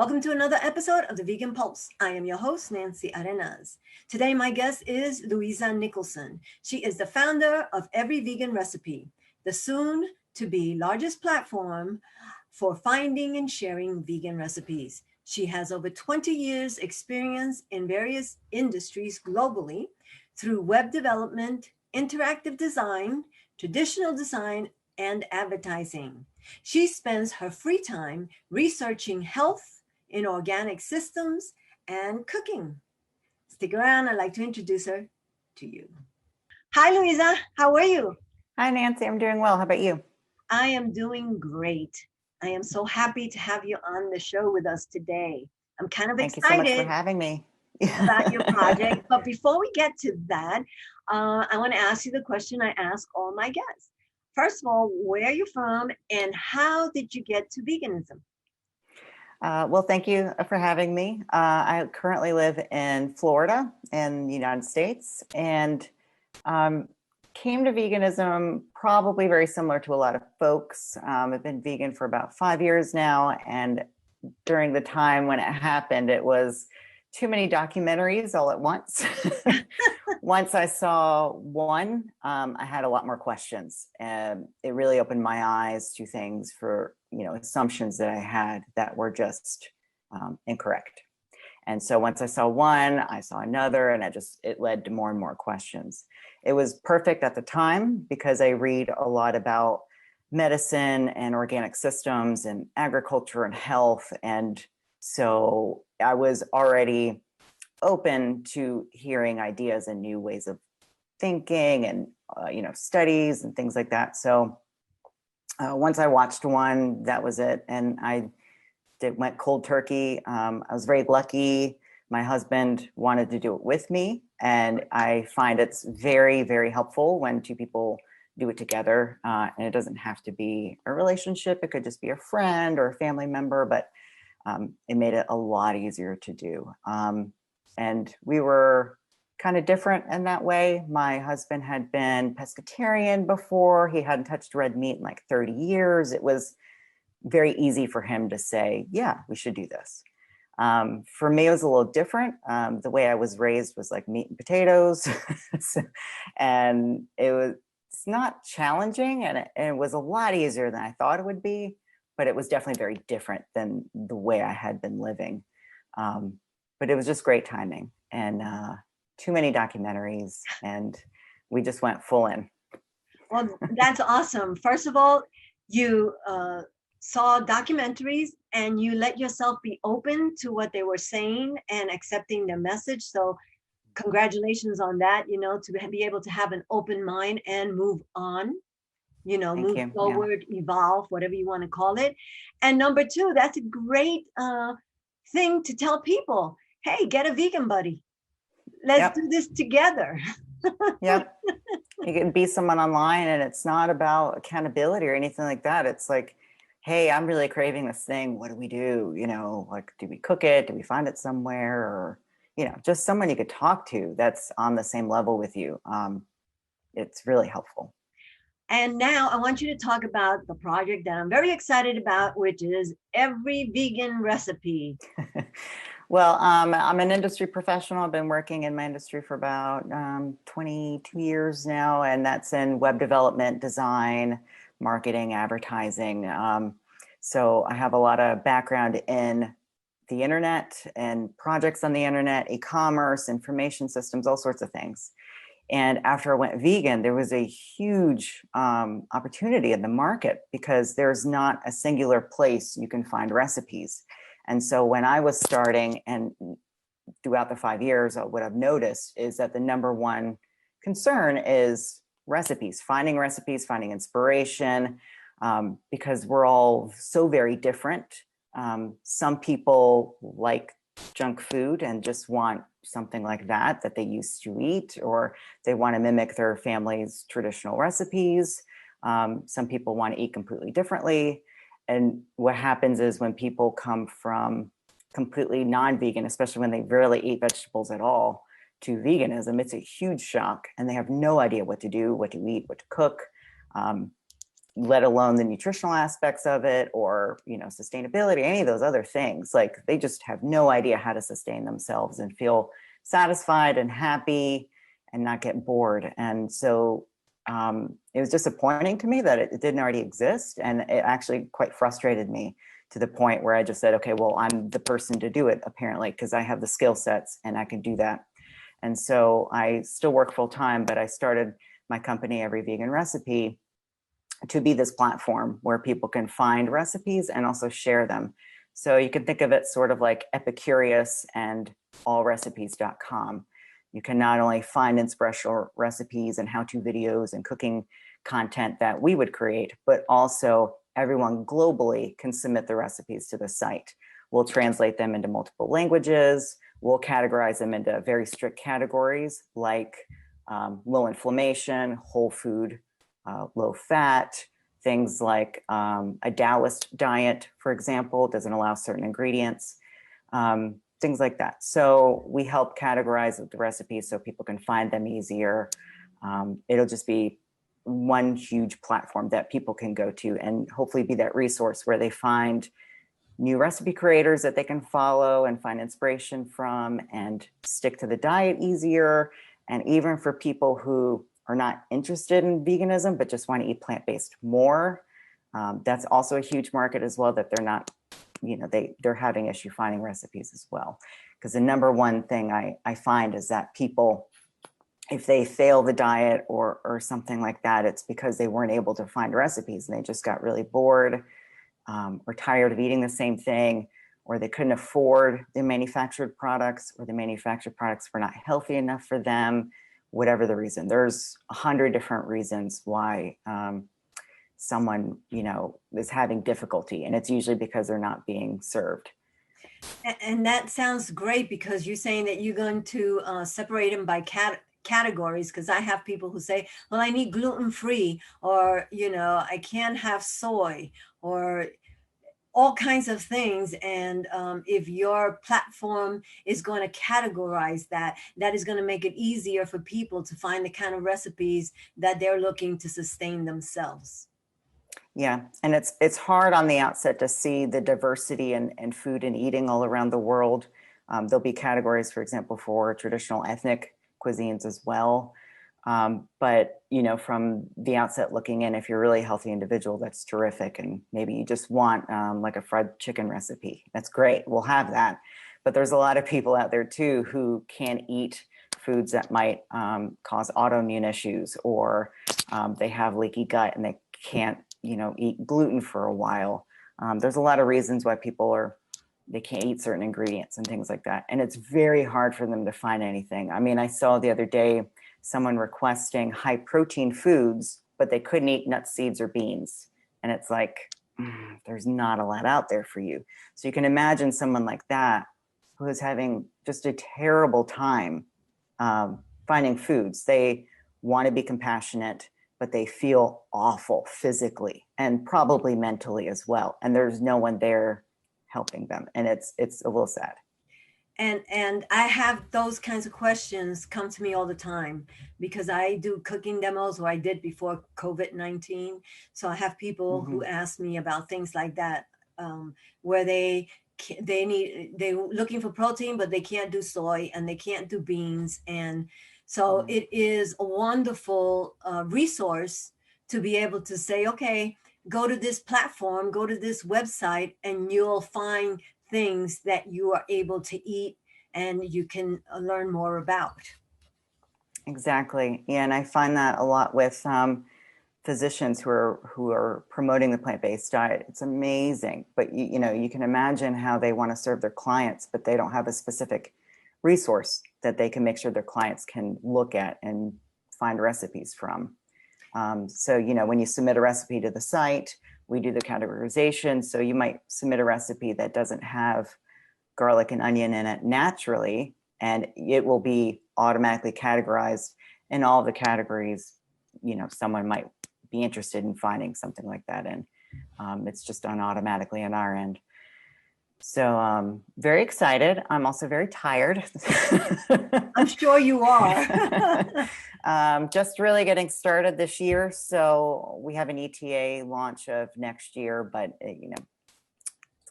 Welcome to another episode of the Vegan Pulse. I am your host, Nancy Arenas. Today, my guest is Louisa Nicholson. She is the founder of Every Vegan Recipe, the soon-to-be largest platform for finding and sharing vegan recipes. She has over 20 years experience in various industries globally through web development, interactive design, traditional design, and advertising. She spends her free time researching health in organic systems and cooking. Stick around, I'd like to introduce her to you. Hi, Louisa, how are you? Hi, Nancy, I'm doing well. How about you? I am doing great. I am so happy to have you on the show with us today. I'm kind of Thank you so much for excited having me. about your project. But before we get to that, I want to ask you the question I ask all my guests. First of all, where are you from and how did you get to veganism? Well, thank you for having me. I currently live in Florida in the United States and came to veganism probably very similar to a lot of folks. I've been vegan for about 5 years now. And during the time when it happened, it was too many documentaries all at once. Once I saw one, I had a lot more questions, and it really opened my eyes to things for, assumptions that I had that were just incorrect. And so once I saw one, I saw another, and it led to more and more questions. It was perfect at the time because I read a lot about medicine and organic systems and agriculture and health. And so I was already open to hearing ideas and new ways of thinking and, studies and things like that. So once I watched one, that was it. And went cold turkey. I was very lucky. My husband wanted to do it with me. And I find it's very, very helpful when two people do it together. And it doesn't have to be a relationship. It could just be a friend or a family member, but it made it a lot easier to do. And we were kind of different in that way. My husband had been pescatarian before. He hadn't touched red meat in like 30 years. It was very easy for him to say, yeah, we should do this. For me, it was a little different. The way I was raised was like meat and potatoes. And it's not challenging, and it was a lot easier than I thought it would be, but it was definitely very different than the way I had been living. But it was just great timing and too many documentaries, and we just went full in. Well, that's awesome. First of all, you saw documentaries and you let yourself be open to what they were saying and accepting their message. So congratulations on that, to be able to have an open mind and move on, move forward, evolve, whatever you want to call it. And number two, that's a great thing to tell people. Hey, get a vegan buddy. Let's do this together. Yep. You can be someone online, and it's not about accountability or anything like that. It's like, hey, I'm really craving this thing. What do we do? Do we cook it? Do we find it somewhere? Or, just someone you could talk to that's on the same level with you. It's really helpful. And now I want you to talk about the project that I'm very excited about, which is Every Vegan Recipe. Well, I'm an industry professional. I've been working in my industry for about 22 years now, and that's in web development, design, marketing, advertising. So I have a lot of background in the internet and projects on the internet, e-commerce, information systems, all sorts of things. And after I went vegan, there was a huge opportunity in the market because there's not a singular place you can find recipes. And so when I was starting, and throughout the 5 years, what I've noticed is that the number one concern is recipes, finding inspiration, because we're all so very different. Some people like junk food and just want something like that they used to eat, or they want to mimic their family's traditional recipes. Some people want to eat completely differently. And what happens is when people come from completely non-vegan, especially when they rarely eat vegetables at all, to veganism, it's a huge shock, and they have no idea what to do, what to eat, what to cook. let alone the nutritional aspects of it, or, you know, sustainability, any of those other things. Like, they just have no idea how to sustain themselves and feel satisfied and happy and not get bored. And so it was disappointing to me that it didn't already exist. And it actually quite frustrated me to the point where I just said, okay, well, I'm the person to do it, apparently, because I have the skill sets and I can do that. And so I still work full time, but I started my company, Every Vegan Recipe, to be this platform where people can find recipes and also share them. So you can think of it sort of like Epicurious and allrecipes.com. You can not only find inspirational recipes and how-to videos and cooking content that we would create, but also everyone globally can submit the recipes to the site. We'll translate them into multiple languages. We'll categorize them into very strict categories like low inflammation, whole food, low fat, things like a Taoist diet, for example, doesn't allow certain ingredients, things like that. So we help categorize the recipes so people can find them easier. It'll just be one huge platform that people can go to and hopefully be that resource where they find new recipe creators that they can follow and find inspiration from and stick to the diet easier. And even for people who are not interested in veganism, but just want to eat plant-based more, that's also a huge market as well, that they're not, you know, they're having issue finding recipes as well. Because the number one thing I find is that people, if they fail the diet or something like that, it's because they weren't able to find recipes and they just got really bored or tired of eating the same thing, or they couldn't afford the manufactured products, or the manufactured products were not healthy enough for them, whatever the reason. There's 100 different reasons why someone, you know, is having difficulty, and it's usually because they're not being served. And that sounds great, because you're saying that you're going to separate them by categories, because I have people who say, well, I need gluten-free, or, you know, I can't have soy, or all kinds of things. And if your platform is going to categorize that, that is going to make it easier for people to find the kind of recipes that they're looking to sustain themselves. Yeah, and it's hard on the outset to see the diversity in food and eating all around the world. There'll be categories, for example, for traditional ethnic cuisines as well. But, you know, from the outset looking in, if you're a really healthy individual, that's terrific. And maybe you just want like a fried chicken recipe. That's great. We'll have that. But there's a lot of people out there too who can't eat foods that might cause autoimmune issues, or they have leaky gut and they can't, you know, eat gluten for a while. There's a lot of reasons why they can't eat certain ingredients and things like that. And it's very hard for them to find anything. I mean, I saw the other day someone requesting high protein foods, but they couldn't eat nuts, seeds, or beans. And it's like, there's not a lot out there for you. So you can imagine someone like that who is having just a terrible time finding foods. They want to be compassionate, but they feel awful physically and probably mentally as well. And there's no one there helping them. And it's a little sad. And I have those kinds of questions come to me all the time, because I do cooking demos, or I did before COVID-19. So I have people who ask me about things like that, where they're looking for protein, but they can't do soy and they can't do beans. And so it is a wonderful resource to be able to say, okay, go to this platform, go to this website, and you'll find things that you are able to eat and you can learn more about. Exactly. Yeah, and I find that a lot with physicians who are promoting the plant-based diet. It's amazing, but you know, you can imagine how they want to serve their clients, but they don't have a specific resource that they can make sure their clients can look at and find recipes from. So, you know, when you submit a recipe to the site, we do the categorization. So you might submit a recipe that doesn't have garlic and onion in it naturally, and it will be automatically categorized in all the categories, you know, someone might be interested in finding something like that in. It's just done automatically on our end. So very excited. I'm also very tired. I'm sure you are. Just really getting started this year. So we have an ETA launch of next year, but it's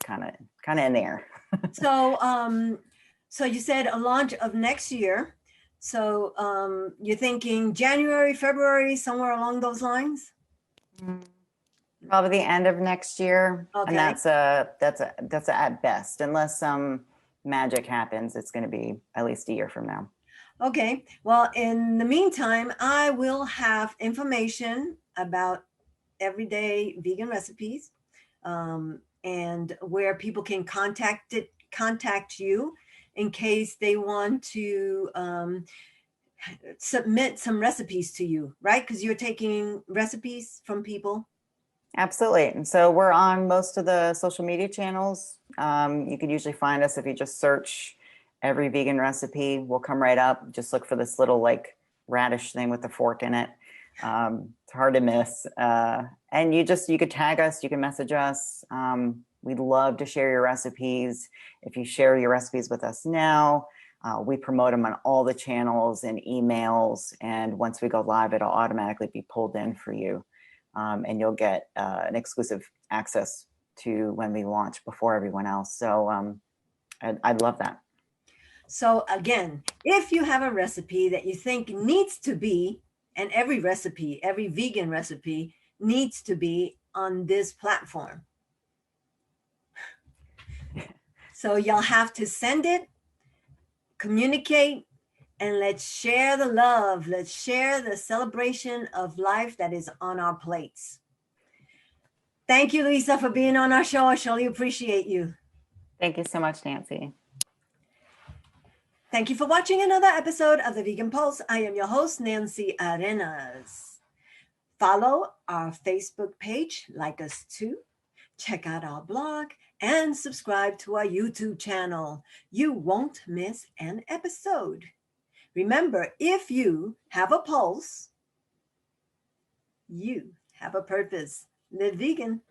kind of in the air. So you said a launch of next year. So you're thinking January, February, somewhere along those lines? Probably the end of next year. Okay. And that's at best. Unless some magic happens, it's going to be at least a year from now. Okay. Well, in the meantime, I will have information about everyday vegan recipes, and where people can contact you in case they want to submit some recipes to you, right? Because you're taking recipes from people. Absolutely. And so we're on most of the social media channels. You can usually find us if you just search every vegan recipe. We'll come right up. Just look for this little like radish thing with the fork in it. It's hard to miss. And you could tag us, you can message us. We'd love to share your recipes. If you share your recipes with us now, we promote them on all the channels and emails. And once we go live, it'll automatically be pulled in for you. And you'll get an exclusive access to when we launch before everyone else. So I'd love that. So again, if you have a recipe that you think needs to be, and every vegan recipe needs to be on this platform. So you'll have to send it, communicate, and let's share the love. Let's share the celebration of life that is on our plates. Thank you, Louisa, for being on our show. I surely appreciate you. Thank you so much, Nancy. Thank you for watching another episode of The Vegan Pulse. I am your host, Nancy Arenas. Follow our Facebook page, like us too, check out our blog, and subscribe to our YouTube channel. You won't miss an episode. Remember, if you have a pulse, you have a purpose. Live vegan.